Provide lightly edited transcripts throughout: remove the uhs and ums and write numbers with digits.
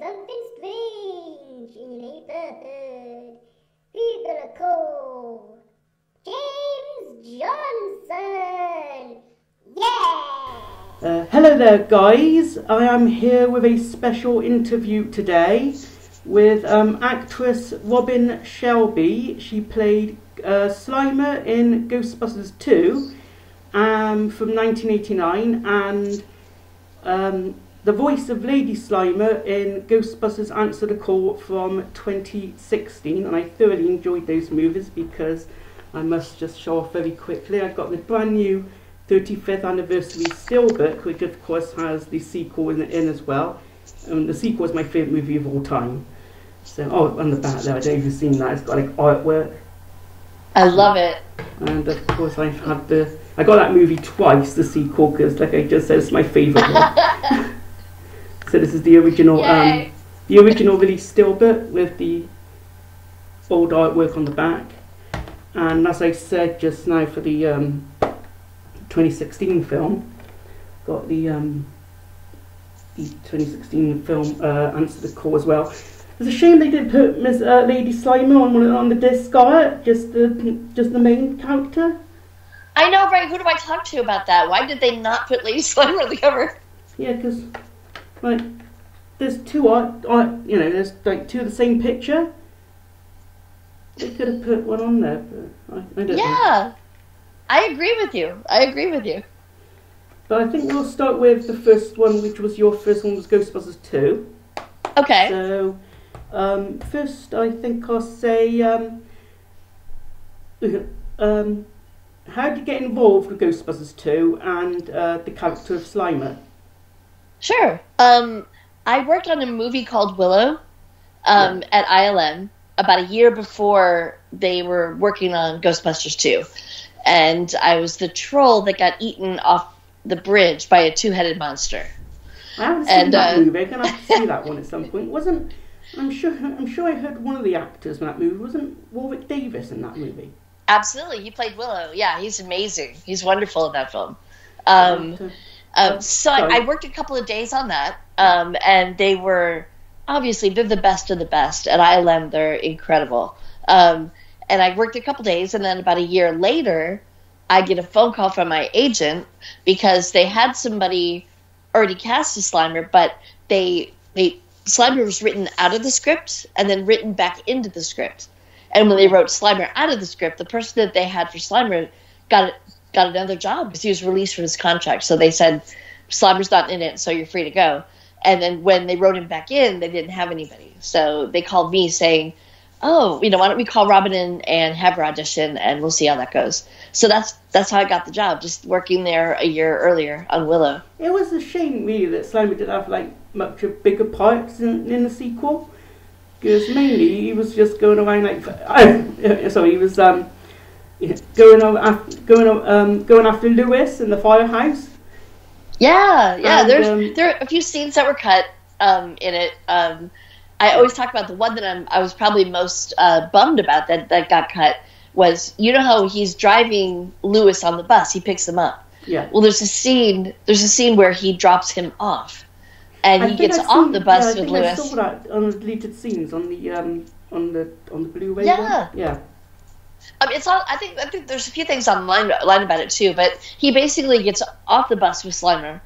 something strange in your neighborhood. Who gonna call? James Johnson! Yeah! Hello there, guys. I am here with a special interview today with actress Robin Shelby. She played Slimer in Ghostbusters II from 1989 and the voice of Lady Slimer in Ghostbusters Answer the Call from 2016. And I thoroughly enjoyed those movies because I must just show off very quickly. I got the brand new 35th anniversary steelbook, which of course has the sequel in as well. The sequel is my favourite movie of all time. So, on the back there, I don't know if you've seen that. It's got like artwork. I love it. And of course, I got that movie twice, the sequel, because like I just said, it's my favourite one. So this is the original, release steelbook with the old artwork on the back. And as I said just now, for the 2016 film, got the 2016 film Answer the Call as well. It's a shame they didn't put Miss Lady Slimer on the disc art, just the main character. I know, right? Who do I talk to about that? Why did they not put Lady Slimer on the cover? Yeah, because like there's two there's like two of the same picture. They could have put one on there, but I don't know. Yeah, I agree with you. But I think we'll start with the first one, which was your first one, was Ghostbusters 2. Okay. So, first I think I'll say, how did you get involved with Ghostbusters 2 and the character of Slimer? Sure. I worked on a movie called Willow at ILM about a year before they were working on Ghostbusters 2. And I was the troll that got eaten off the bridge by a two-headed monster. I haven't seen that movie. I'm going to have to see that one at some point. I'm sure I heard one of the actors in that movie. Wasn't Warwick Davis in that movie? Absolutely. He played Willow. Yeah, he's amazing. He's wonderful in that film. So I worked a couple of days on that. And they're the best of the best. At ILM, they're incredible. And I worked a couple days, and then about a year later, I get a phone call from my agent because they had somebody already cast as Slimer, but Slimer was written out of the script and then written back into the script. And when they wrote Slimer out of the script, the person that they had for Slimer got another job because he was released from his contract. So they said, Slimer's not in it, so you're free to go. And then when they wrote him back in, they didn't have anybody. So they called me saying, why don't we call Robin in and have her audition, and we'll see how that goes. So that's how I got the job, just working there a year earlier on Willow. It was a shame, really, that Slimer didn't have much of bigger parts in the sequel, because mainly he was just going around he was going after Lewis in the firehouse. Yeah. There are a few scenes that were cut in it. I always talk about the one that I was probably most bummed about that got cut was, you know how he's driving Lewis on the bus, he picks him up. Yeah. Well, there's a scene where he drops him off, and he gets off the bus with Lewis. I saw that on the deleted scenes on the Blu-ray. Yeah. One. Yeah. It's all. I think there's a few things online about it too, but he basically gets off the bus with Slimer.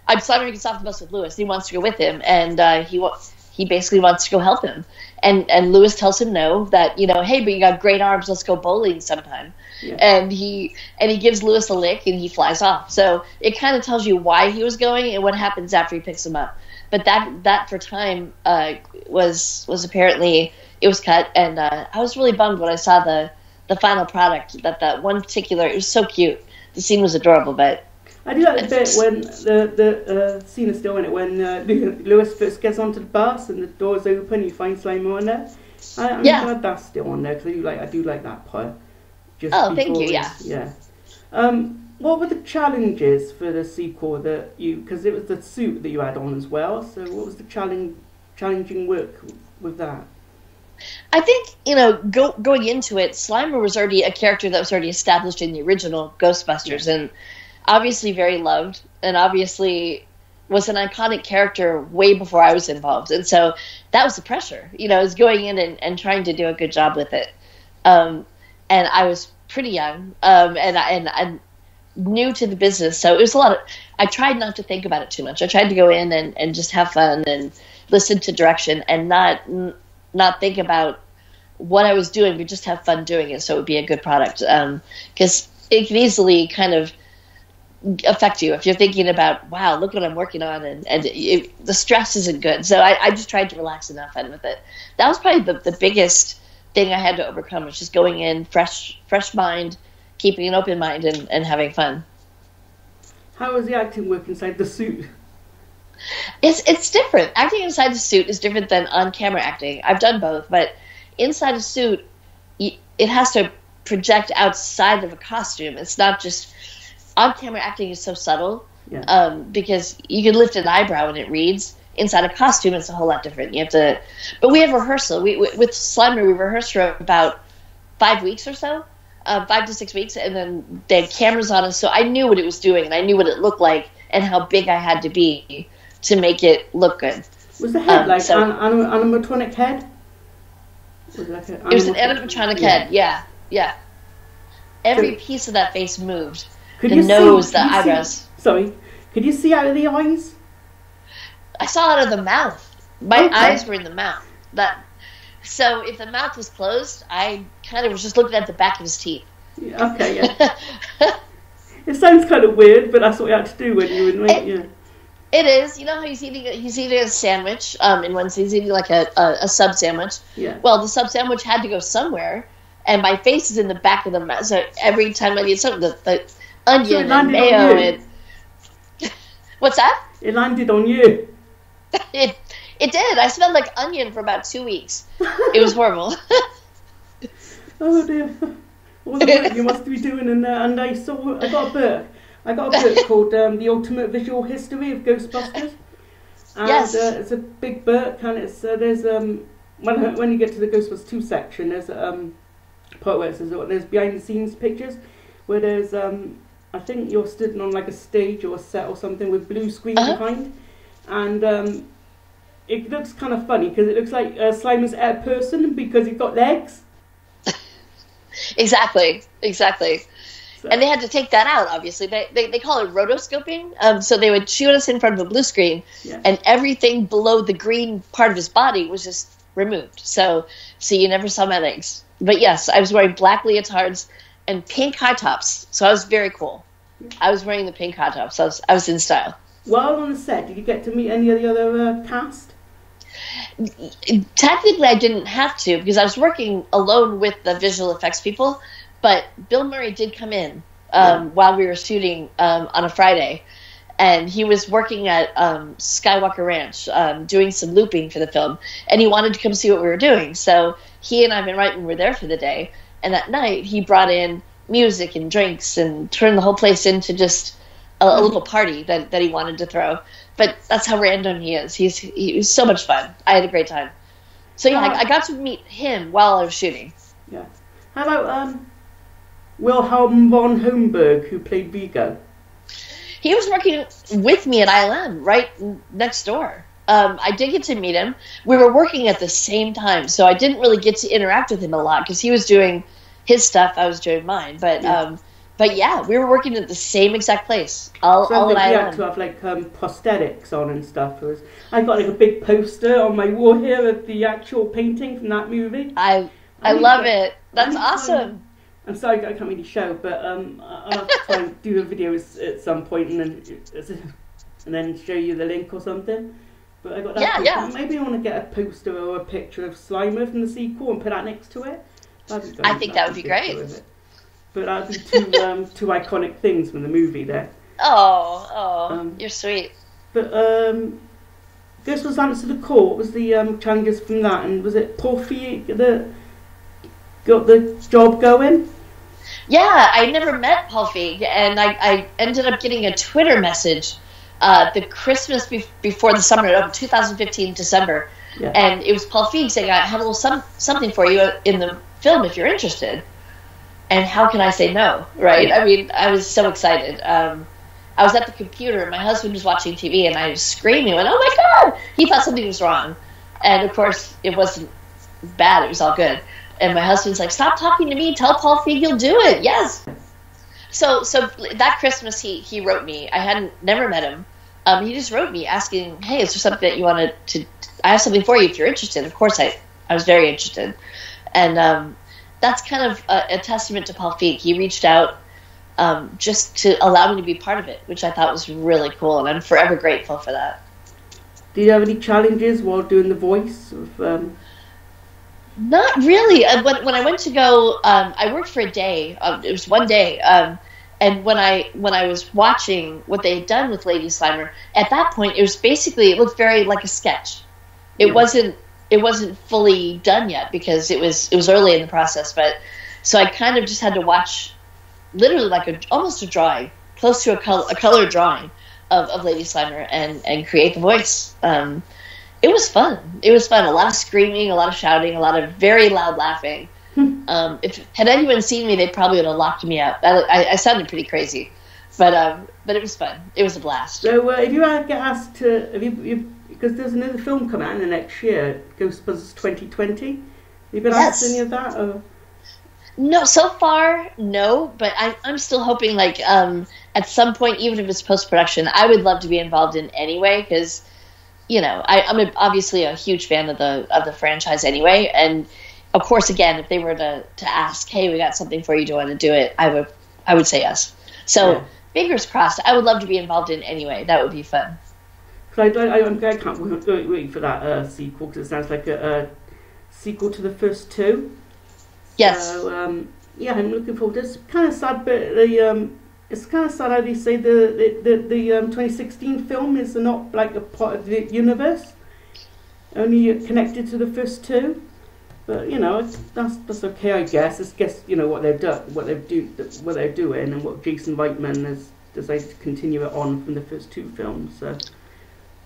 Slimer gets off the bus with Lewis. He wants to go with him, and he basically wants to go help him. And Lewis tells him no, that, hey, but you got great arms, let's go bowling sometime. Yeah. And he gives Lewis a lick and he flies off. So it kind of tells you why he was going and what happens after he picks him up. But that for time was apparently, it was cut, and I was really bummed when I saw the final product, that one particular, it was so cute. The scene was adorable, but I do like the bit when the scene is still in it, when Lewis first gets onto the bus and the doors open, you find Slimer on there. I'm glad that's still on there, because I do like that part. Thank you, yeah. What were the challenges for the sequel because it was the suit that you had on as well, so what was the challenging work with that? I think, going into it, Slimer was already a character that was already established in the original Ghostbusters, and obviously very loved, and obviously was an iconic character way before I was involved. And so that was the pressure, is going in and trying to do a good job with it. And I was pretty young, and I'm new to the business. So it was I tried not to think about it too much. I tried to go in and just have fun and listen to direction and not think about what I was doing, but just have fun doing it so it would be a good product. Because it can easily kind of affect you if you're thinking about, wow, look what I'm working on, and the stress isn't good. So I just tried to relax and have fun with it. That was probably the biggest thing I had to overcome, was just going in fresh mind, keeping an open mind, and having fun. How was the acting work inside the suit? It's different. Acting inside the suit is different than on-camera acting. I've done both, but inside a suit, it has to project outside of a costume. It's not just... On-camera acting is so subtle, because you can lift an eyebrow and it reads. Inside a costume, it's a whole lot different. You have to... But we have rehearsal. With Slimer, we rehearsed for about 5 weeks or so. 5 to 6 weeks, and then they had cameras on us, so I knew what it was doing, and I knew what it looked like, and how big I had to be to make it look good. Was the head an animatronic head? It was an animatronic head, yeah. Every piece of that face moved. The nose, the eyebrows. Could you see out of the eyes? I saw out of the mouth. My eyes were in the mouth. So if the mouth was closed, I kind of was just looking at the back of his teeth. Yeah, okay, yeah. It sounds kind of weird, but that's what you had to do when you were in it. It is. You know how he's eating a sandwich, and when he's eating like a sub sandwich. Yeah. Well, the sub sandwich had to go somewhere, and my face is in the back of the mouth. So every time I need something, the onion and mayo and... What's that? It landed on you. It did. I smelled like onion for about 2 weeks. It was horrible. Oh dear. All the work you must be doing in there. And I got a book. I got a book called The Ultimate Visual History of Ghostbusters. And yes. It's a big book, and it's there's when you get to the Ghostbusters 2 section, there's part where it says there's behind the scenes pictures where there's I think you're stood on like a stage or a set or something with blue screen behind, and it looks kind of funny because it looks like Slimer's a person because he's got legs. Exactly. So. And they had to take that out, obviously. They call it rotoscoping. So they would shoot us in front of a blue screen, and everything below the green part of his body was just removed. So you never saw my legs. But yes, I was wearing black leotards and pink high tops. So I was very cool. I was wearing the pink high tops. So I was in style. While on the set, did you get to meet any of the other cast? Technically, I didn't have to because I was working alone with the visual effects people. But Bill Murray did come in while we were shooting on a Friday, and he was working at Skywalker Ranch doing some looping for the film, and he wanted to come see what we were doing. So he and Ivan Reitman were there for the day, and that night he brought in music and drinks and turned the whole place into just a little party that he wanted to throw. But that's how random he is. He was so much fun. I had a great time. So yeah, I got to meet him while I was shooting. Yeah. How about Wilhelm von Homburg, who played Vigo? He was working with me at ILM, right next door. I did get to meet him. We were working at the same time, so I didn't really get to interact with him a lot because he was doing his stuff, I was doing mine. But yeah, we were working at the same exact place. All at ILM. You had to have like prosthetics on and stuff. I got like a big poster on my wall here of the actual painting from that movie. I love it. That's awesome. I'm sorry I can't really show, but I'll have to try and do a video at some point and then show you the link or something. But I got that. Yeah. Maybe I want to get a poster or a picture of Slimer from the sequel and put that next to it. I think that would be great. But that'd be two iconic things from the movie there. Oh, you're sweet. But Ghostbusters Answer the Call. What was the challenges from that? And was it Paul Feig that got the job going? Yeah, I never met Paul Feig, and I ended up getting a Twitter message the Christmas before the summer of 2015 December, and it was Paul Feig saying, I have a little something for you in the film if you're interested. And how can I say no, right? I mean, I was so excited. I I was at the computer, and my husband was watching TV, and I was screaming, went, "Oh my God!" He thought something was wrong. And of course, it wasn't bad. It was all good. And my husband's like, "Stop talking to me. Tell Paul Feig you'll do it." Yes. So that Christmas, he wrote me. I hadn't never met him. He just wrote me asking, "Hey, is there something that you wanted to? I have something for you if you're interested." Of course, I was very interested, and that's kind of a testament to Paul Feig. He reached out just to allow me to be part of it, which I thought was really cool, and I'm forever grateful for that. Did you have any challenges while doing the voice of? Not really. When I went to go, I worked for a day. It was one day, and when I was watching what they had done with Lady Slimer, at that point it looked very like a sketch. It wasn't fully done yet because it was early in the process. But so I kind of just had to watch, literally like almost a drawing, close to a color drawing of Lady Slimer, and create the voice. It was fun. It was fun. A lot of screaming, a lot of shouting, a lot of very loud laughing. Had anyone seen me, they probably would have locked me up. I sounded pretty crazy, but it was fun. It was a blast. So if you get asked to, because there's another film coming out in the next year, Ghostbusters 2020. Have you been asked any of that? Or? No, so far no. But I'm still hoping, like at some point, even if it's post-production, I would love to be involved in anyway, because I'm obviously a huge fan of the franchise anyway, and of course, again, if they were to ask, "Hey, we got something for you, do you want to do it?" I would say yes. So fingers crossed. I would love to be involved in anyway. That would be fun. I can't wait for that sequel, because it sounds like a sequel to the first two. Yes. So I'm looking forward to it. It's kind of sad, but it's kind of sad how they say the 2016 film is not like a part of the universe, only connected to the first two. But that's okay, I guess. It's what they've done, what they're doing, and what Jason Reitman has decided to continue it on from the first two films. So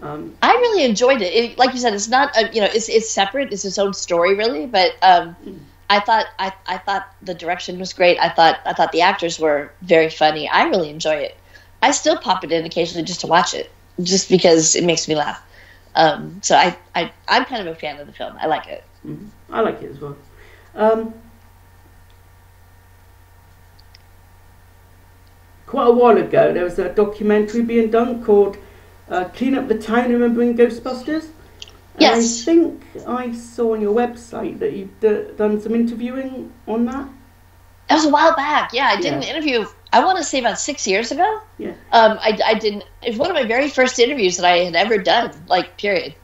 I really enjoyed it. Like you said, it's not it's separate. It's its own story, really. But I thought the direction was great. I thought the actors were very funny. I really enjoy it. I still pop it in occasionally just to watch it, just because it makes me laugh. So I'm kind of a fan of the film. I like it. Mm-hmm. I like it as well. Quite a while ago, there was a documentary being done called "Clean Up the Town, Remembering Ghostbusters." Yes. I think I saw on your website that you've done some interviewing on that. That was a while back. Yeah, I did an interview, I want to say about 6 years ago. Yeah. I didn't. It was one of my very first interviews that I had ever done, like, period.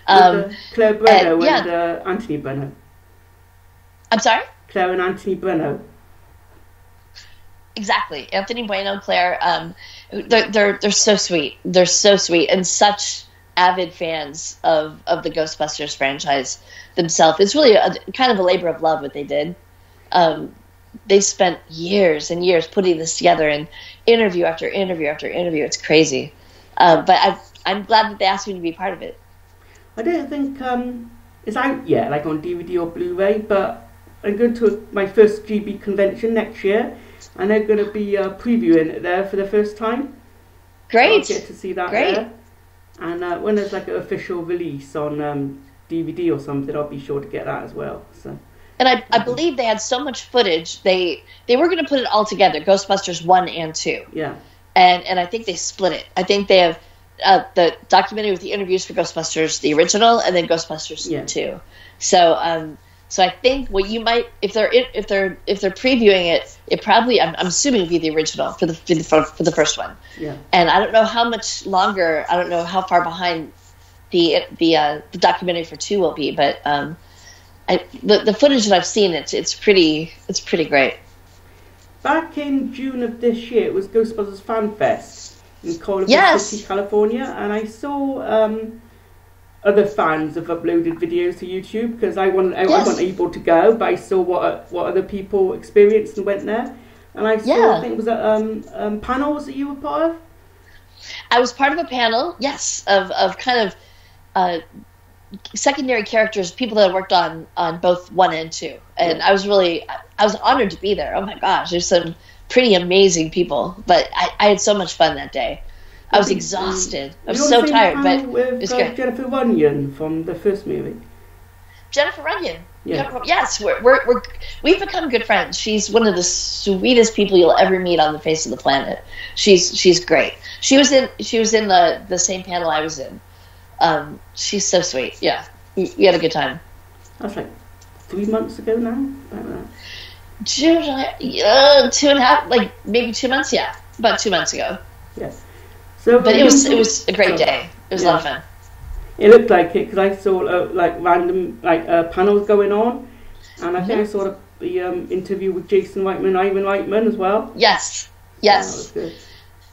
Claire Breno and Anthony Breno. I'm sorry? Claire and Anthony Breno. Exactly. Anthony Bueno, Claire. They're so sweet. They're so sweet and such avid fans of the Ghostbusters franchise themselves. It's really kind of a labor of love what they did. They spent years and years putting this together, and interview after interview after interview. It's crazy. But I'm glad that they asked me to be part of it. I don't think it's out yet, like on DVD or Blu-ray, but I'm going to my first GB convention next year, and they're going to be previewing it there for the first time. Great. So I'll get to see that there. And when there's like an official release on DVD or something, I'll be sure to get that as well. So. And I believe they had so much footage, they were going to put it all together, Ghostbusters 1 and 2. Yeah. And I think they split it. I think they have the documentary with the interviews for Ghostbusters, the original, and then Ghostbusters 2. So I think what you might, if they're previewing it, it probably, I'm assuming, would be the original for the first one. Yeah. And I don't know how much longer, I don't know how far behind the documentary for 2 will be, but the footage that I've seen, it's pretty great. Back in June of this year, it was Ghostbusters Fan Fest in Culver City, California, and I saw other fans have uploaded videos to YouTube because I wasn't able to go, but I saw what other people experienced and went there, and I saw I think it was panels that you were part of. I was part of a panel, yes, of kind of secondary characters, people that worked on both 1 and 2, and I was honored to be there. Oh my gosh, there's some pretty amazing people, but I had so much fun that day. I was exhausted. I was You're so on the same tired, but panel with, it was good. Jennifer Runyon from the first movie. Jennifer Runyon. Yeah. Yes, we've become good friends. She's one of the sweetest people you'll ever meet on the face of the planet. She's great. She was in the same panel I was in. She's so sweet. Yeah, we had a good time. That's like 3 months ago now. About that. June, 2.5, like maybe 2 months. Yeah, about 2 months ago. Yeah. So, but it was a great day. It was a lot of fun. It looked like it because I saw like random panels going on, and I think I saw the interview with Jason Reitman, Ivan Reitman as well. Yes. Yeah, that was good.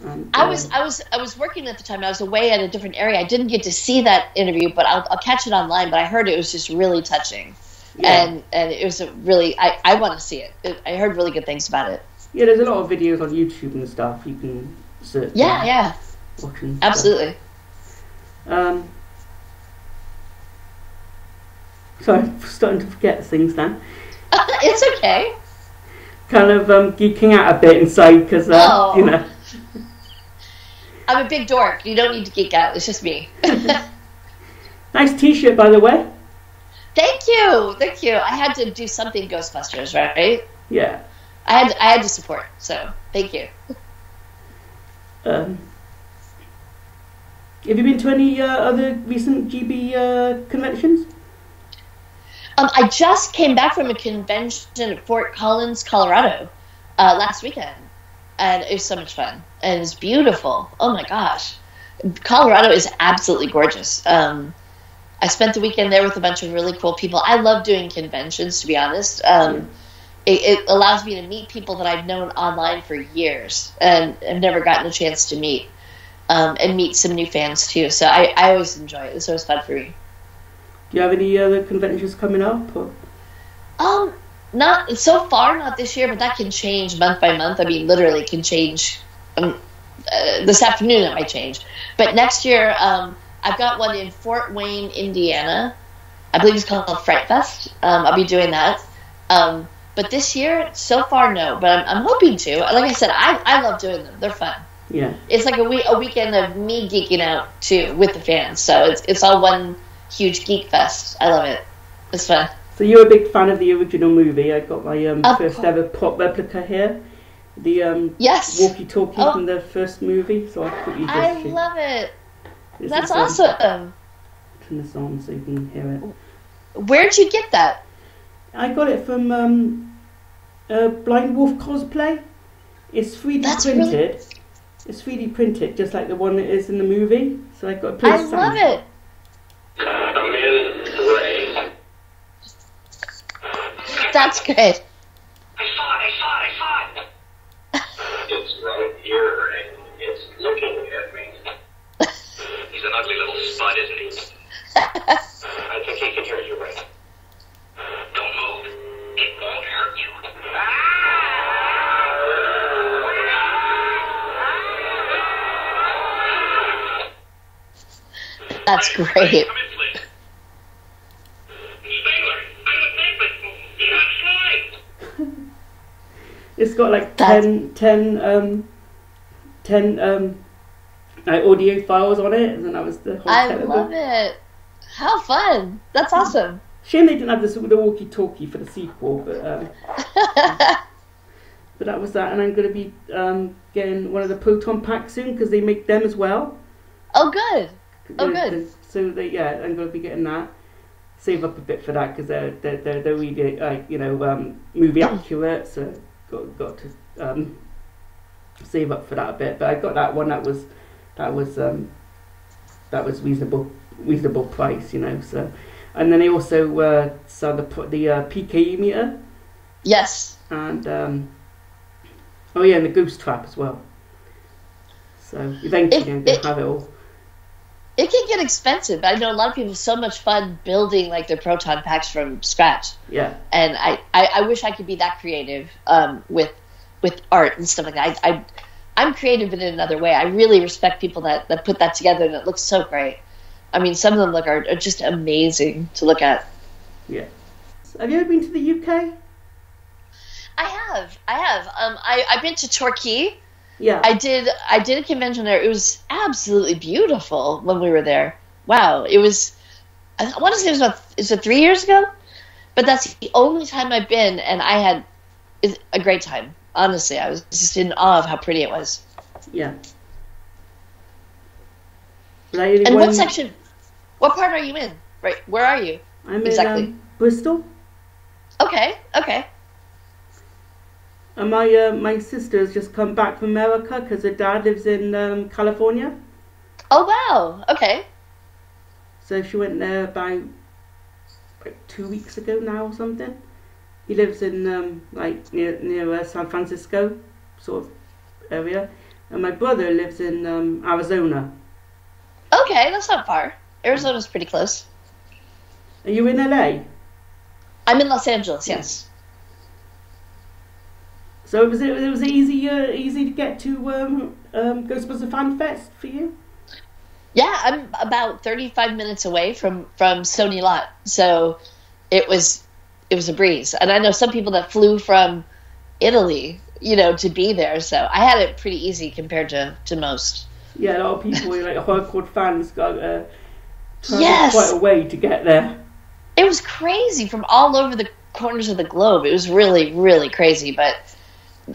And, I was working at the time. I was away at a different area. I didn't get to see that interview, but I'll catch it online. But I heard it was just really touching, and it was a really I want to see it. I heard really good things about it. Yeah, there's a lot of videos on YouTube and stuff you can search. Yeah. Watching absolutely. So I'm starting to forget things now. It's okay. Kind of geeking out a bit inside because you know. I'm a big dork. You don't need to geek out. It's just me. Nice T-shirt, by the way. Thank you. I had to do something Ghostbusters, right? Yeah. I had to support. So thank you. Have you been to any other recent GB conventions? I just came back from a convention at Fort Collins, Colorado, last weekend, and it was so much fun, and it's beautiful. Oh my gosh, Colorado is absolutely gorgeous. I spent the weekend there with a bunch of really cool people. I love doing conventions, to be honest. It allows me to meet people that I've known online for years and have never gotten a chance to meet, and meet some new fans too. So I always enjoy it. It's always fun for me. Do you have any other conventions coming up? Or? Not so far, not this year, but that can change month by month. I mean, literally can change. This afternoon it might change, but next year I've got one in Fort Wayne, Indiana. I believe it's called Fright Fest. I'll be doing that. But this year, so far, no. But I'm hoping to. Like I said, I love doing them. They're fun. Yeah. It's like a weekend of me geeking out too with the fans. So it's all one huge geek fest. I love it. It's fun. So you're a big fan of the original movie. I got my first ever prop replica here. The yes. walkie-talkie from the first movie. So I quickly just I love it. This That's is, awesome. Turn this on so you can hear it. Where'd you get that? I got it from Blind Wolf Cosplay. It's 3D printed. Really... It's 3D printed, just like the one that is in the movie. So I got to play I love it. That's good. I saw it. It's right here and it's looking at me. He's an ugly little spud, isn't he? I think he can hear you, right? Don't move. It won't hurt you. That's great. Come in, please. Spangler, I'm a baby. It's got like 10 audio files on it, and that was the whole I love it. How fun. That's awesome. Shame they didn't have the walkie-talkie for the sequel, but but that was that. And I'm going to be getting one of the proton packs soon because they make them as well. Oh, good. Oh, good. So I'm going to be getting that. Save up a bit for that because they're really movie accurate. So got to save up for that a bit. But I got that one that was reasonable price, you know. So, and then they also sell the PKE meter. Yes. And and the Ghost Trap as well. So eventually I'm going to have it all. It can get expensive. I know a lot of people have so much fun building like their proton packs from scratch. Yeah. And I wish I could be that creative with art and stuff like that. I'm creative in another way. I really respect people that put that together and it looks so great. I mean, some of them are just amazing to look at. Yeah. Have you ever been to the UK? I have. I've been to Torquay, Yeah. I did a convention there. It was absolutely beautiful when we were there. Wow. It was, I want to say is it 3 years ago? But that's the only time I've been, and I had a great time. Honestly, I was just in awe of how pretty it was. Yeah. And what section, what part are you in? Right, where are you? I'm exactly in Bristol. Okay. And my sister has just come back from America because her dad lives in California. Oh, wow. Okay. So she went there about 2 weeks ago now or something. He lives in like near San Francisco sort of area, and my brother lives in Arizona. Okay, that's not far. Arizona's pretty close. Are you in LA? I'm in Los Angeles. Yes. So was it easy to get to Ghostbusters Fan Fest for you? Yeah, I'm about 35 minutes away from Sony Lot, so it was a breeze. And I know some people that flew from Italy, to be there, so I had it pretty easy compared to most. Yeah, a lot of people, like hardcore fans, got yes, quite a way to get there. It was crazy from all over the corners of the globe. It was really, really crazy. But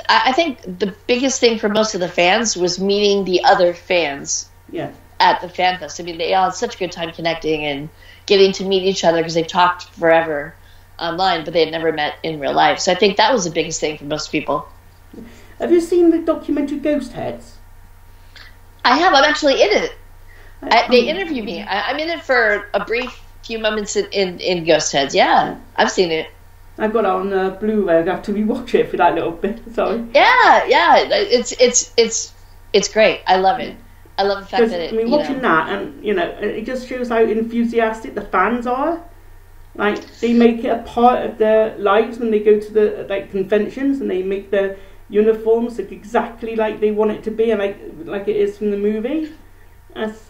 I think the biggest thing for most of the fans was meeting the other fans. Yeah. At the Fan Fest. I mean, they all had such a good time connecting and getting to meet each other because they've talked forever online, but they had never met in real life. So I think that was the biggest thing for most people. Have you seen the documentary Ghost Heads? I have. I'm actually in it. They interview me. I'm in it for a brief few moments in Ghost Heads. Yeah, I've seen it. I've got it on Blu-ray. I have to rewatch it for that little bit. Sorry. Yeah. It's great. I love it. I love the fact that watching that, and it just shows how enthusiastic the fans are. Like, they make it a part of their lives when they go to the conventions, and they make their uniforms look exactly like they want it to be, and like it is from the movie. It's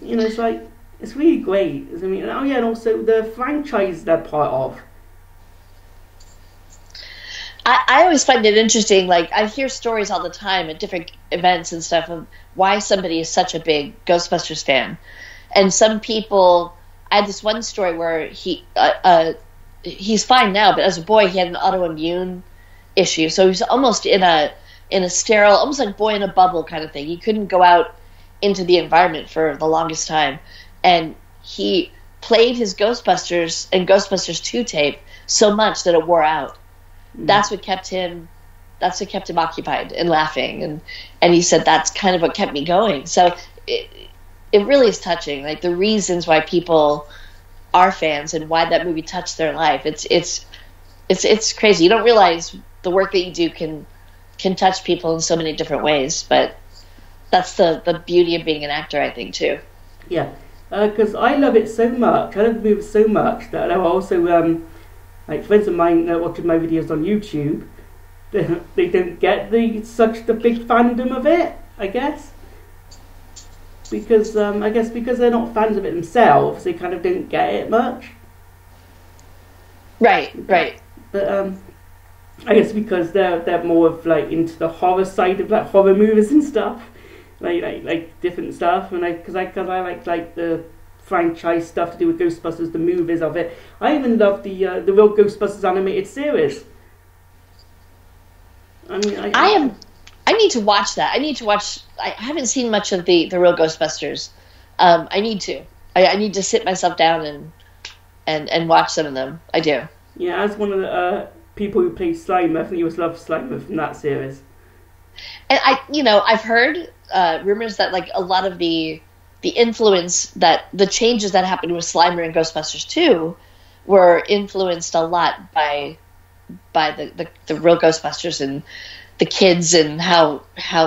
it's really great. I mean, and also the franchise they're part of. I always find it interesting. Like, I hear stories all the time at different events and stuff of why somebody is such a big Ghostbusters fan. And some people, I had this one story where he's fine now, but as a boy he had an autoimmune issue, so he was almost in a sterile, almost like boy in a bubble kind of thing. He couldn't go out into the environment for the longest time, and he played his Ghostbusters and Ghostbusters 2 tape so much that it wore out. That's what kept him occupied and laughing, and he said that's kind of what kept me going. So it really is touching, like the reasons why people are fans and why that movie touched their life. It's crazy. You don't realize the work that you do can touch people in so many different ways, but that's the beauty of being an actor, I think, too. Yeah, because I love it so much. I love the movie so much that I also like friends of mine watching my videos on YouTube, they don't get such the big fandom of it, I guess. Because because they're not fans of it themselves, they kind of don't get it much. Right. But I guess because they're more of into the horror side of horror movies and stuff, like different stuff, and because I like the franchise stuff to do with Ghostbusters, the movies of it. I even love the real Ghostbusters animated series. I mean, I need to watch that. I haven't seen much of the real Ghostbusters. I need to. I need to sit myself down and watch some of them. I do. Yeah, as one of the people who played Slimer, I think you always loved Slimer from that series. And I've heard rumors that a lot of the influence, that the changes that happened with Slimer and Ghostbusters 2 were influenced a lot by the real Ghostbusters and the kids and how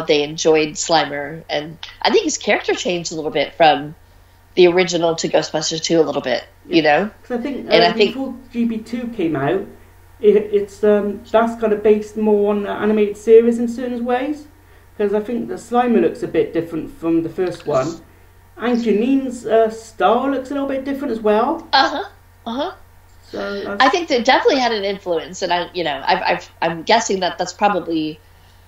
they enjoyed Slimer. And I think his character changed a little bit from the original to Ghostbusters 2 a little bit, Because I think before GB2 came out, it's that's kind of based more on animated series in certain ways. Because I think the Slimer looks a bit different from the first one. And Janine's style looks a little bit different as well. So I think that definitely had an influence, and I'm guessing that that's probably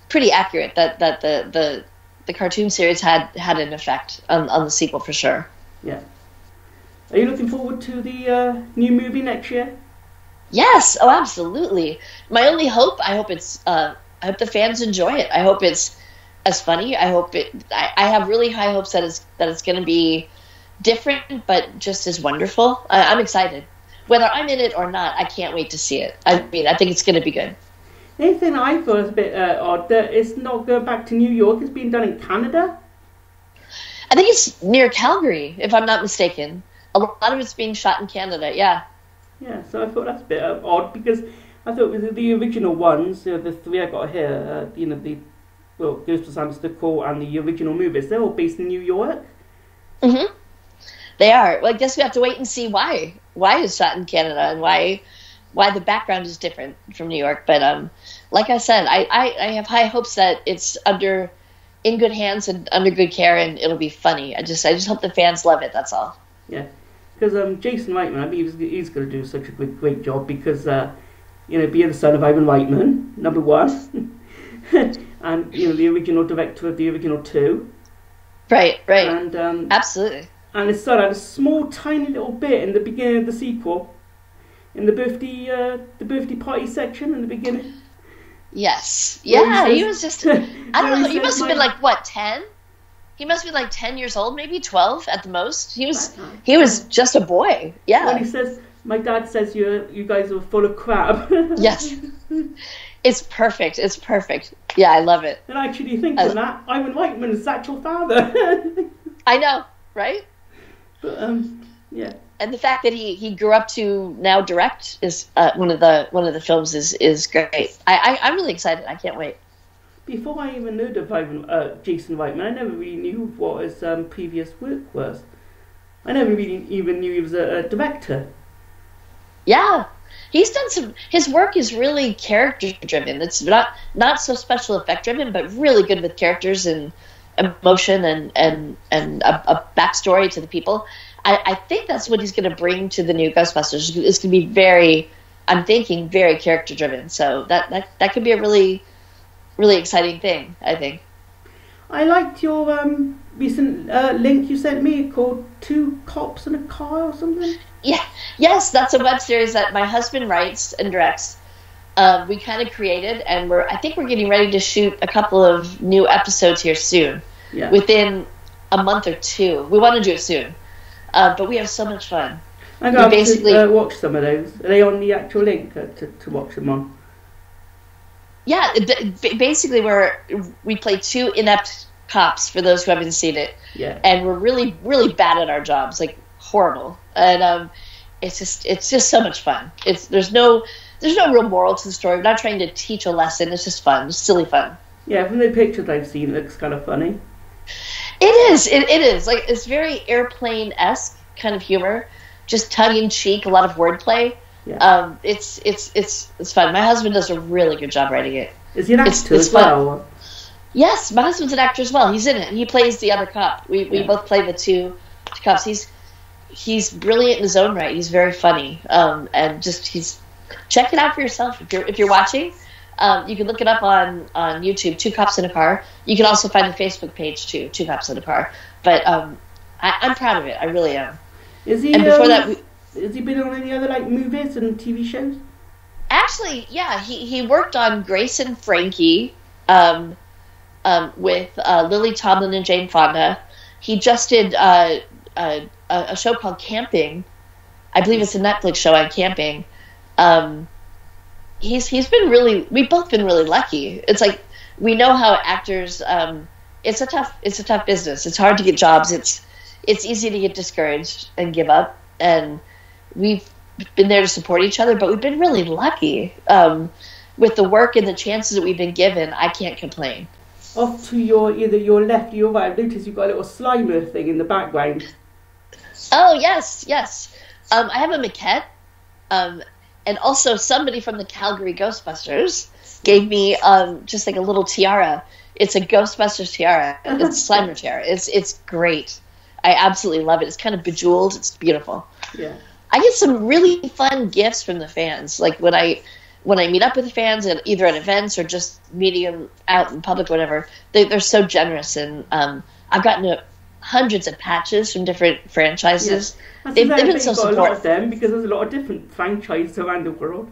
pretty accurate. That the cartoon series had an effect on the sequel for sure. Yeah. Are you looking forward to the new movie next year? Yes. Oh, absolutely. My only hope, I hope the fans enjoy it. I hope it's as funny. I have really high hopes that it's going to be different, but just as wonderful. I'm excited. Whether I'm in it or not, I can't wait to see it. I mean, I think it's going to be good. The only thing I thought was a bit odd that it's not going back to New York. It's being done in Canada. I think it's near Calgary, if I'm not mistaken. A lot of it's being shot in Canada. Yeah. Yeah. So I thought that's a bit odd because I thought with the original ones, the three I got here, Ghostbusters II and the original movies, they're all based in New York. Mhm. They are. Well, I guess we have to wait and see why it's shot in Canada and why the background is different from New York. But like I said, I have high hopes that it's in good hands and under good care, and it'll be funny. I just hope the fans love it. That's all. Yeah, because Jason Reitman, I mean, he's going to do such a great job because being the son of Ivan Reitman, number one, and the original director of the original two. Right. And absolutely. And his son had a small, tiny little bit in the beginning of the sequel, in the birthday party section in the beginning. Yes. Yeah, he was just, I don't know, he must have been like, what, 10? He must be like 10 years old, maybe 12 at the most. He was just a boy. Yeah. When he says, my dad says you guys are full of crap. Yes. It's perfect. Yeah, I love it. And actually thinking that, Ivan Reitman is actual father. I know, right? But, yeah. And the fact that he grew up to now direct is one of the films is great. I'm really excited. I can't wait. Before I even heard of Jason Reitman, I never really knew what his previous work was. I never really even knew he was a director. Yeah, he's done his work is really character driven. It's not so special effect driven, but really good with characters and emotion and a backstory to the people. I think that's what he's going to bring to the new Ghostbusters. It's going to be very character driven. So that could be a really, really exciting thing, I think. I liked your recent link you sent me called Two Cops in a Car or something. Yeah, yes, that's a web series that my husband writes and directs. We kind of created, and I think we're getting ready to shoot a couple of new episodes here soon. Yeah. Within a month or two. We want to do it soon. But we have so much fun. I'm going to watch some of those. Are they on the actual link to watch them on? Yeah, basically we play two inept cops, for those who haven't seen it. Yeah. And we're really, really bad at our jobs, like horrible. And it's just so much fun. There's no real moral to the story. We're not trying to teach a lesson. It's just fun. It's silly fun. Yeah, from the pictures I've seen, it looks kind of funny. It is. It is. Like, it's very Airplane-esque kind of humor, just tongue-in-cheek, a lot of wordplay. Yeah. It's fun. My husband does a really good job writing it. Is he an actor as well? Yes, my husband's an actor as well. He's in it. He plays the other cop. We both play the two cops. He's brilliant in his own right. He's very funny. And just check it out for yourself if you're watching. You can look it up on YouTube, Two Cops in a Car. You can also find the Facebook page too, Two Cops in a Car. But I'm proud of it. I really am. Is he? And before that, has he been on any other movies and TV shows? Actually, yeah, he worked on Grace and Frankie with Lily Tomlin and Jane Fonda. He just did a show called Camping. I believe it's a Netflix show on camping. He's been we've both been really lucky. It's like, we know how actors, it's a tough business. It's hard to get jobs. It's easy to get discouraged and give up. And we've been there to support each other, but we've been really lucky. With the work and the chances that we've been given, I can't complain. Off to either your left or your right, I've noticed you've got a little Slimer thing in the background. Oh, yes. I have a maquette. And also somebody from the Calgary Ghostbusters gave me just like a little tiara. It's a Ghostbusters tiara. It's a Slimer tiara. It's great. I absolutely love it. It's kind of bejeweled. It's beautiful. Yeah. I get some really fun gifts from the fans. Like when when I meet up with the fans, either at events or just meeting them out in public, whatever, they're so generous. And I've gotten hundreds of patches from different franchises. Yeah. They've been so supportive. A lot of them because there's a lot of different franchises around the world.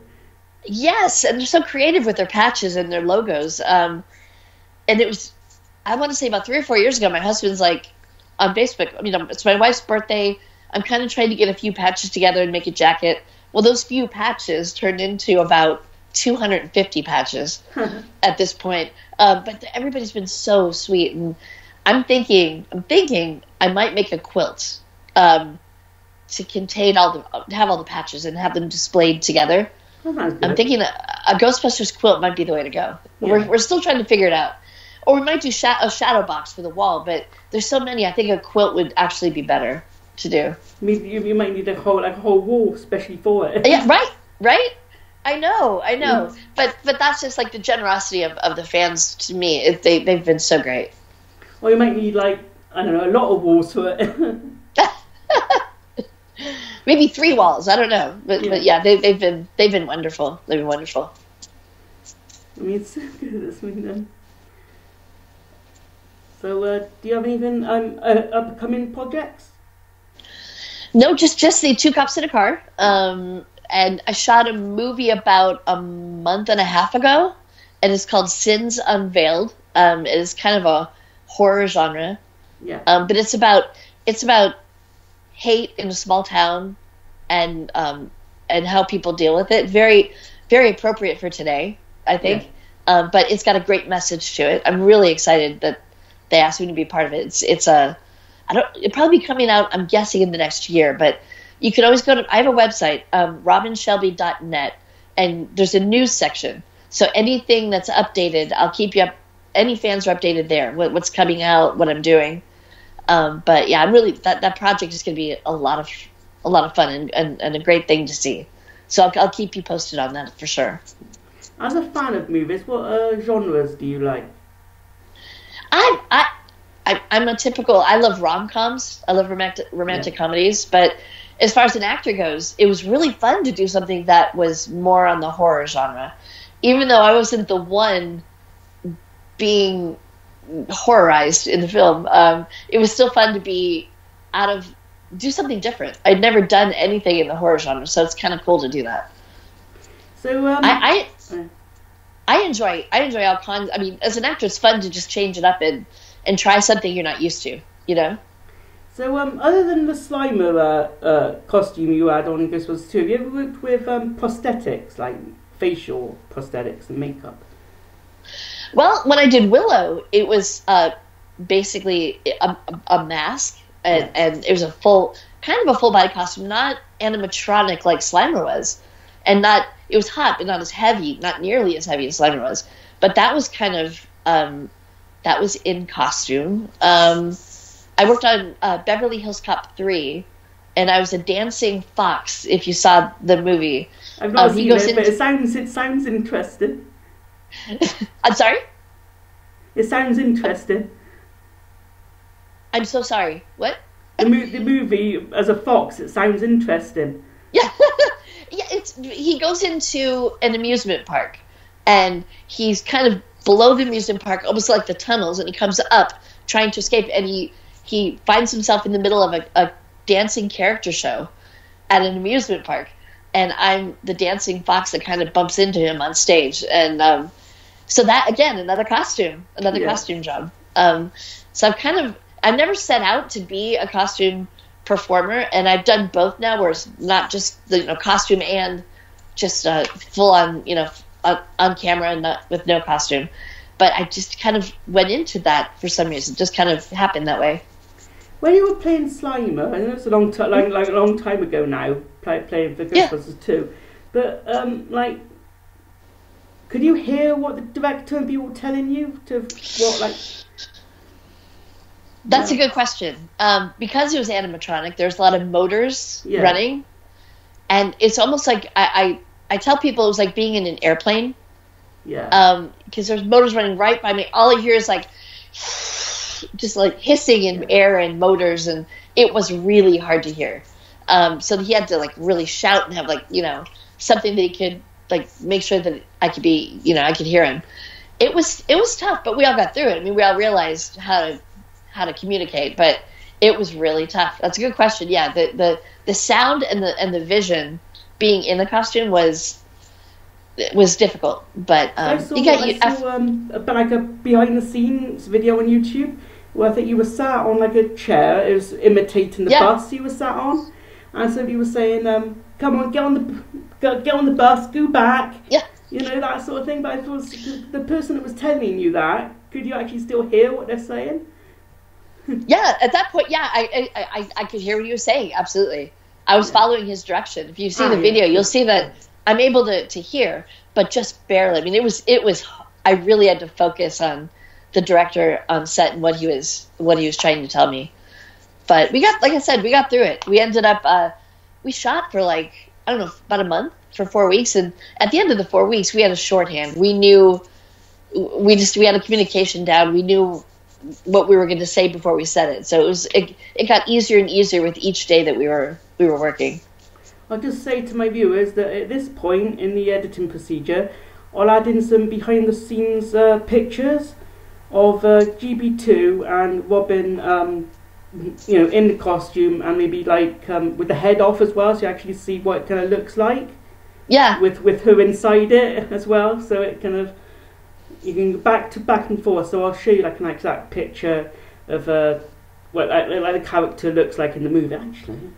Yes, and they're so creative with their patches and their logos. And it was, I want to say about 3 or 4 years ago, my husband's like, on Facebook, it's my wife's birthday. I'm kind of trying to get a few patches together and make a jacket. Well, those few patches turned into about 250 patches at this point. But everybody's been so sweet. And I'm thinking I might make a quilt to contain have all the patches and have them displayed together. I'm thinking a Ghostbusters quilt might be the way to go. Yeah. We're still trying to figure it out. Or we might do a shadow box for the wall, but there's so many. I think a quilt would actually be better to do. You might need a whole wall especially for it. Yeah, right. I know. But that's just like the generosity of the fans to me. They've been so great. Well, you might need a lot of walls for it. Maybe 3 walls. I don't know, but yeah, they've been wonderful. They've been wonderful. I mean, it's so good. So, do you have anything upcoming projects? No, just the 2 Cops in a Car. And I shot a movie about a month and a half ago, and it's called Sins Unveiled. It is kind of a horror genre. Yeah. But it's about hate in a small town, and how people deal with it. Very, very appropriate for today, I think. Yeah. But it's got a great message to it. I'm really excited that they asked me to be part of it. It'll probably be coming out, I'm guessing, in the next year, but you can always go to, I have a website, robinshelby.net, and there's a news section. So anything that's updated, I'll keep you up. Any fans are updated there, what's coming out, what I'm doing. But yeah, I'm really, that project is going to be a lot of fun and a great thing to see. So I'll keep you posted on that for sure. As a fan of movies, what genres do you like? I'm a typical, I love rom-coms. I love romantic comedies. But as far as an actor goes, it was really fun to do something that was more on the horror genre. Even though I wasn't the one being horrorized in the film, it was still fun to be do something different. I'd never done anything in the horror genre, so it's kind of cool to do that. So I enjoy all kinds. I mean, as an actor, it's fun to just change it up and try something you're not used to, So, other than the Slimer costume you had on in Ghostbusters 2, have you ever worked with prosthetics, like facial prosthetics and makeup? Well, when I did Willow, it was basically a mask, and it was a full body costume, not animatronic like Slimer was, and it was hot, but not as heavy, not nearly as heavy as Slimer was. But that was kind of that was in costume. I worked on Beverly Hills Cop 3, and I was a dancing fox. If you saw the movie, I've not seen it, but it sounds interesting. I'm sorry? It sounds interesting. I'm so sorry. What? The movie as a fox. It sounds interesting. Yeah, yeah. He goes into an amusement park, and he's kind of below the amusement park, almost like the tunnels, and he comes up trying to escape, and he finds himself in the middle of a dancing character show at an amusement park, and I'm the dancing fox that kind of bumps into him on stage, and so that, again, another costume job. So I've never set out to be a costume performer, and I've done both now, where it's not just the costume and just full on on camera and not with no costume. But I just kind of went into that for some reason. Just kind of happened that way. When you were playing Slimer, I know it's a long time, like a long time ago now, playing for Ghostbusters 2, but could you hear what the director and people were telling you That's a good question. Because it was animatronic, there's a lot of motors running, and it's almost like I tell people it was like being in an airplane. Yeah. Because there's motors running right by me. All I hear is like just like hissing in air and motors, and it was really hard to hear. So he had to like really shout and have like something that he could like make sure that I could be, I could hear him. It was tough, but we all got through it. I mean, we all realized how to communicate, but it was really tough. That's a good question. Yeah, the sound and the vision being in the costume was difficult, but I saw like a behind the scenes video on YouTube where I think you were sat on like a chair. It was imitating the bus you were sat on, and somebody was saying, "Come on, get on the bus, go back." Yeah, that sort of thing. But I thought the person that was telling you that, could you actually still hear what they're saying? Yeah, at that point, yeah, I could hear what you were saying. Absolutely, I was following his direction. If you see the video, you'll see that I'm able to hear, but just barely. I mean, it was. I really had to focus on the director on set and what he was trying to tell me. But we got, like I said, we got through it. We ended up, we shot for about a month, for 4 weeks, and at the end of the 4 weeks, we had a shorthand. We knew, we had a communication down. We knew what we were going to say before we said it. So it got easier and easier with each day that we were working. I'll just say to my viewers that at this point in the editing procedure, I'll add in some behind the scenes pictures of GB2 and Robin, in the costume, and maybe with the head off as well, so you actually see what it kind of looks like. Yeah. With her inside it as well, so it kind of, you can go back and forth. So I'll show you like an exact picture of what the character looks like in the movie actually.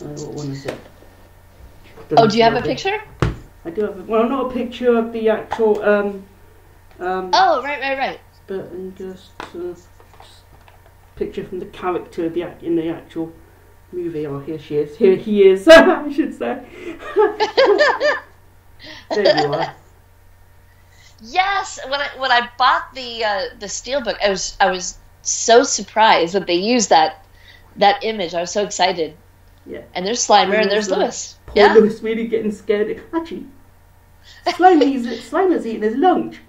What one is it? Do you have a picture? I do have not a picture of the actual right. But just picture from the character in the actual movie. Oh, here she is. Here he is. I should say. There you are. Yes, when I bought the steelbook, I was so surprised that they used that image. I was so excited. Yeah. And there's Slimer and there's Lewis. Poor Lewis really getting scared. Actually, Slimer's eating his lunch.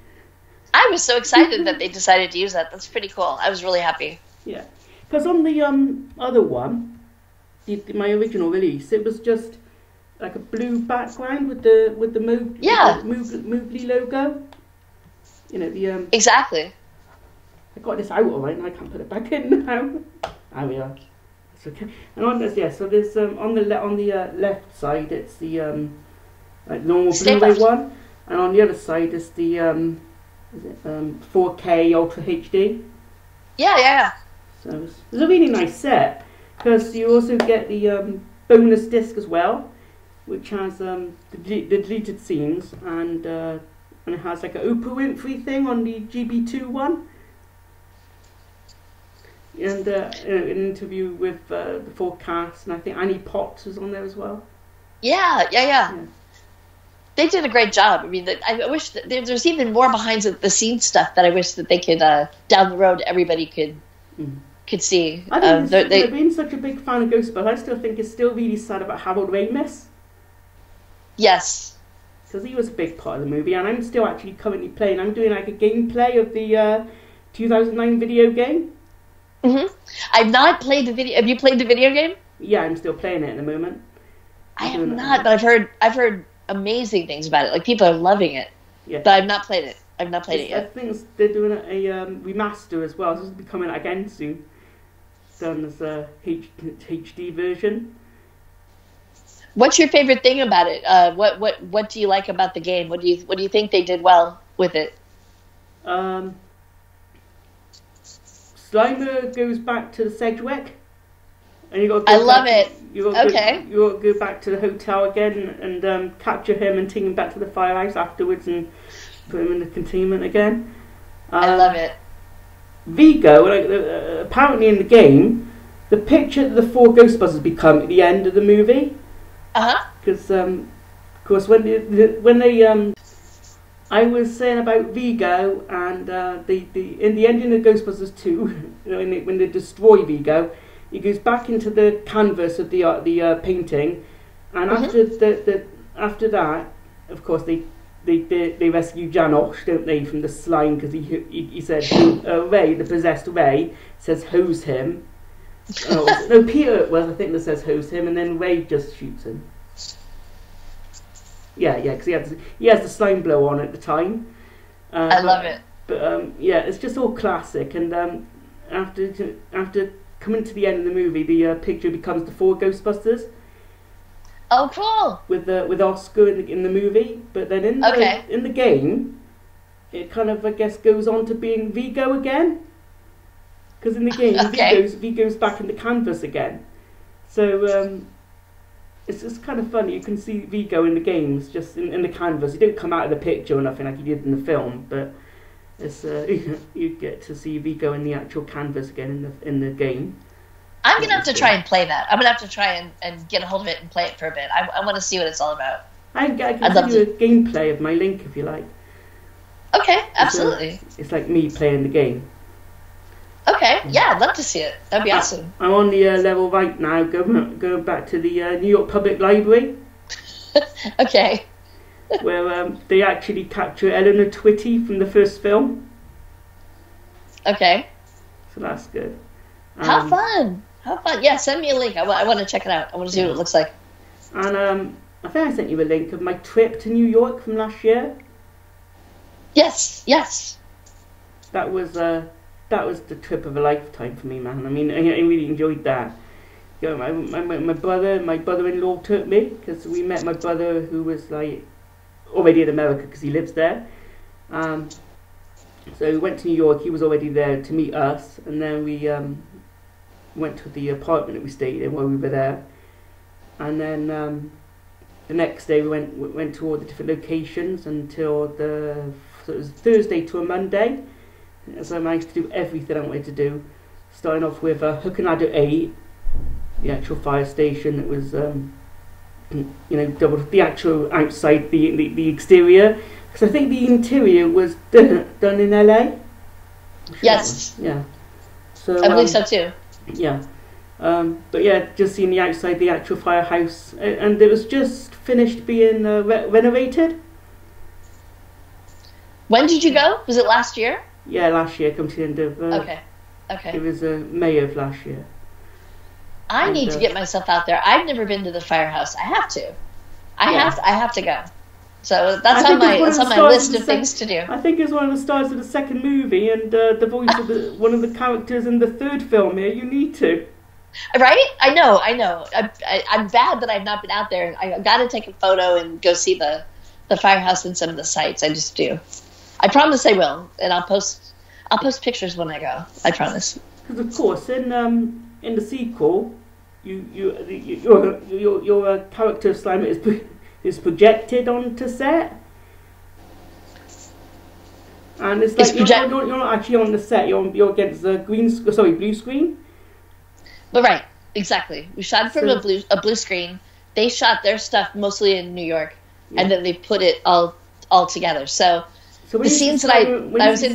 I was so excited that they decided to use that. That's pretty cool. I was really happy. Yeah, because on the other one, my original release, it was just like a blue background with the Moogly logo. Exactly. I got this out alright, and I can't put it back in now. There we are. It's okay. And on this, so there's on the left side, it's the normal Blu-ray one, and on the other side is the 4K Ultra HD. Yeah. So it's a really nice set, because you also get the bonus disc as well, which has the deleted scenes, and it has like an Oprah Winfrey thing on the GB2 one. And an interview with the full cast, and I think Annie Potts was on there as well. Yeah. They did a great job. I mean, I wish that there's even more behind the scenes stuff that I wish that they could down the road everybody could see. I think being such a big fan of Ghostbusters, I still think it's still really sad about Harold Ramis. Yes, because he was a big part of the movie, and I'm still actually currently playing. I'm doing like a gameplay of the 2009 video game. Mm-hmm. I've not played the video. Have you played the video game? Yeah, I'm still playing it at the moment. I have not, but I've heard amazing things about it. Like people are loving it. Yeah. But I've not played it. I've not played it yet. I think they're doing a remaster as well. So it's coming out again soon. Done as a HD version. What's your favorite thing about it? What do you like about the game? What do you think they did well with it? Slimer goes back to the Sedgwick. And you got to I love it. Okay. You got to go back to the hotel again and capture him and take him back to the firehouse afterwards and put him in the containment again. I love it. Vigo, apparently in the game, the picture that the 4 Ghostbusters become at the end of the movie. Because, of course, when they I was saying about Vigo and in the ending of Ghostbusters 2, when they destroy Vigo, he goes back into the canvas of the painting, and after that, of course, they rescue Janosch, don't they, from the slime, because he said Ray, the possessed Ray, says hose him. No, Peter I think that says hose him, and then Ray just shoots him. Yeah, because he has the slime blow on at the time. I love it. But yeah, it's just all classic. And after coming to the end of the movie, the picture becomes the 4 Ghostbusters. Oh, cool! With Oscar in the movie, but then in the game, it kind of, I guess, goes on to being Vigo again. Because in the game, Vigo's back in the canvas again. So it's just kind of funny. You can see Vigo in the games, just in the canvas. He don't come out of the picture or nothing like he did in the film, but it's you get to see Vigo in the actual canvas again in the game. I'm gonna have to try and play that. I'm gonna have to try and get a hold of it and play it for a bit. I want to see what it's all about. I can send you a gameplay of my link if you like. Okay, absolutely. It's like me playing the game. Okay, yeah, I'd love to see it. That'd be awesome. I'm on the level right now, going back to the New York Public Library. Okay. Where they actually capture Eleanor Twitty from the first film. Okay. So that's good. How fun! Yeah, send me a link. I want to check it out. I want to see what it looks like. And I think I sent you a link of my trip to New York from last year. Yes. That was the trip of a lifetime for me, man. I mean, I really enjoyed that. You know, my brother-in-law took me, because we met my brother, who was like already in America because he lives there. So we went to New York. He was already there to meet us, and then we went to the apartment that we stayed in while we were there. And then the next day we went to all the different locations until so it was Thursday to a Monday. So I managed to do everything I wanted to do, starting off with Hook and Ladder 8, the actual fire station that was, double the actual outside, the exterior, because I think the interior was done in LA. Yes. Yeah. So I believe so too. Yeah. But yeah, just seeing the outside, the actual firehouse, and it was just finished being renovated. When did you go? Was it last year? Yeah, last year. Come to the end of. Okay. It was May of last year. I need to get myself out there. I've never been to the firehouse. I have to. I have to go. So that's on my list of things to do. I think it's one of the stars of the second movie, and the voice of one of the characters in the third film here. You need to. Right? I know. I'm bad that I've not been out there. I got to take a photo and go see the firehouse and some of the sites. I just do. I promise I will, and I'll post pictures when I go. I promise. Because of course, in the sequel, your character Slimer is projected onto set, and it's like you're not actually on the set. You're against the blue screen. But right, exactly. We shot from a blue screen. They shot their stuff mostly in New York, and then they put it all together. So the scenes that I was in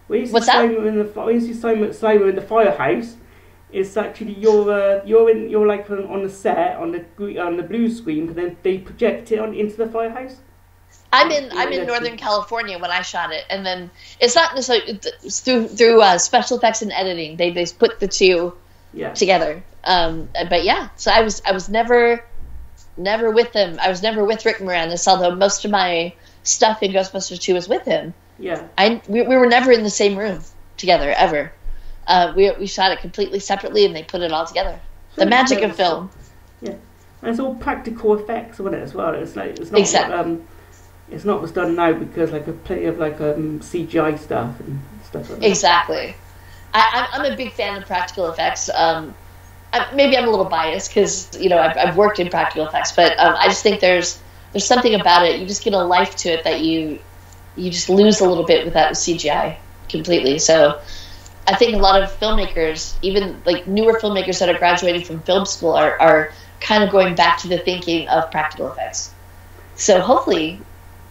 what's that? When you see Slimer in the firehouse, it's actually you're like on the set on the blue screen, but then they project it into the firehouse. I'm in Northern California when I shot it, and then it's not necessarily through special effects and editing. They put the two together. But yeah, so I was never with them. I was never with Rick Moranis, although most of my stuff in Ghostbusters 2 was with him. Yeah. We were never in the same room together ever. We shot it completely separately, and they put it all together. The magic of film. Yeah, and it's all practical effects on it as well. It's not it's not what's done now, because like plenty of CGI stuff and stuff like that. Exactly. I'm a big fan of practical effects. maybe I'm a little biased because I've worked in practical effects, but I just think there's something about it. You just get a life to it that you just lose a little bit without CGI completely. So I think a lot of filmmakers, even like newer filmmakers that are graduating from film school, are kind of going back to the thinking of practical effects. So hopefully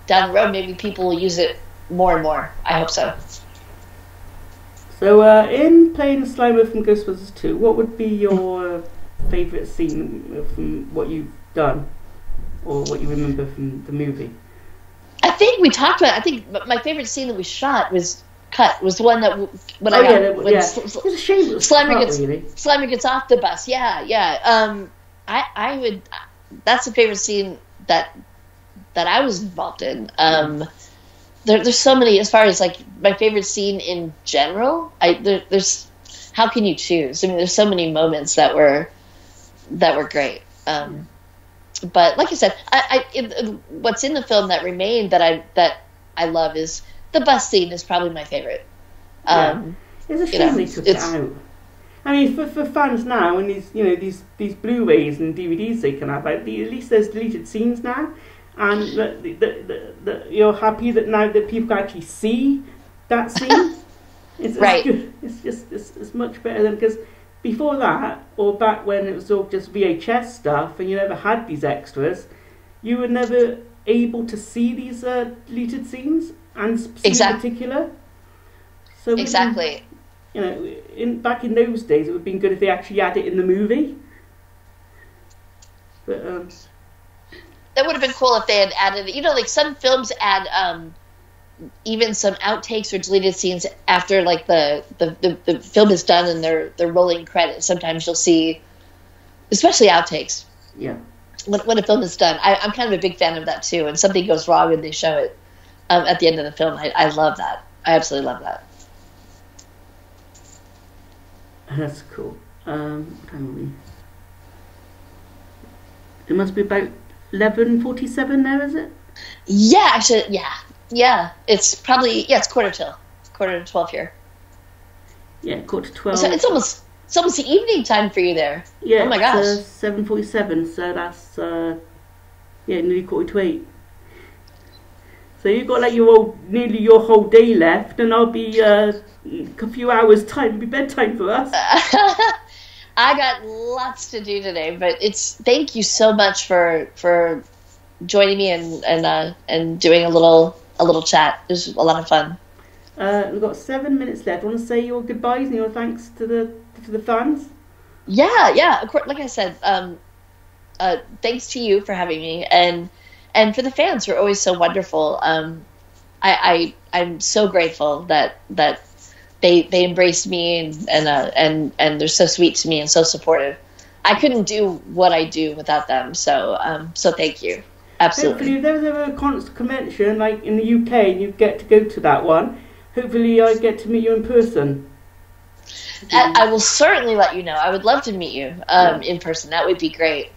down the road, maybe people will use it more and more. I hope so. So, in playing Slimer from Ghostbusters 2, what would be your favourite scene from what you've done, or what you remember from the movie? I think we talked about it. I think my favourite scene that we shot was the one that when It's a shame it was Slimer gets off the bus. Yeah. I would. That's the favorite scene that I was involved in. There's so many, as far as like my favorite scene in general. There's how can you choose? I mean, there's so many moments that were great. But like I said, what's in the film that remained that I love is the bus scene is probably my favorite. It's a shame they took it out. I mean, for fans now, and these Blu-rays and DVDs they can have, at least there's deleted scenes now. And that you're happy that now that people can actually see that scene. It's right. Good. It's much better than, because before that, or back when it was all just VHS stuff and you never had these extras, you were never able to see these deleted scenes, and scenes in particular. So exactly. Back in those days, it would have been good if they actually had it in the movie. But that would have been cool if they had added, like some films add even some outtakes or deleted scenes after like the film is done and they're rolling credits. Sometimes you'll see, especially outtakes. Yeah. When a film is done, I'm kind of a big fan of that too. And something goes wrong and they show it at the end of the film. I love that. I absolutely love that. That's cool. It must be about 11:47 there, is it? Yeah, actually, yeah. It's probably it's quarter to 12 here. Yeah, quarter to 12. So it's almost the evening time for you there. Yeah. Oh my gosh. 7:47. So that's nearly quarter to 8. So you've got like nearly your whole day left, and I'll be a few hours time. It'll be bedtime for us. I got lots to do today, but thank you so much for joining me and doing a little chat. It was a lot of fun. We've got 7 minutes left. Want to say your goodbyes and your thanks to the fans? Yeah. Of course, like I said, thanks to you for having me, and for the fans who are always so wonderful. I'm so grateful that they embraced me and they're so sweet to me and so supportive. I couldn't do what I do without them. So thank you. Absolutely. Hopefully, if there's ever a constant convention like in the UK and you get to go to that one, hopefully I get to meet you in person. I will certainly let you know. I would love to meet you in person. That would be great.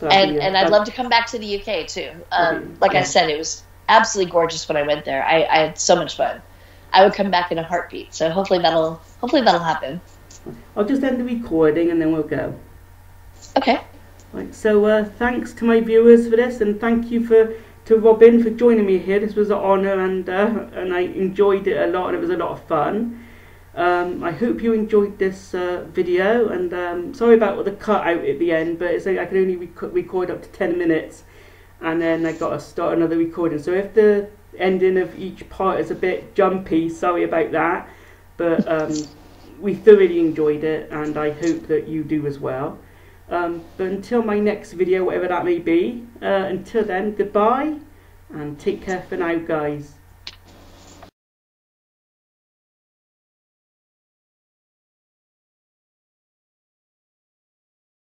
And I'd love to come back to the UK too. I said, it was absolutely gorgeous when I went there. I had so much fun. I would come back in a heartbeat. So hopefully that'll happen. I'll just end the recording and then we'll go. Okay. Right. So thanks to my viewers for this, and thank you to Robin for joining me here. This was an honour, and I enjoyed it a lot, and it was a lot of fun. I hope you enjoyed this video, and sorry about the cut out at the end, but it's like I can only record up to 10 minutes, and then I got to start another recording. So if the ending of each part is a bit jumpy, sorry about that, but we thoroughly enjoyed it, and I hope that you do as well. But until my next video, whatever that may be, until then, goodbye, and take care for now, guys.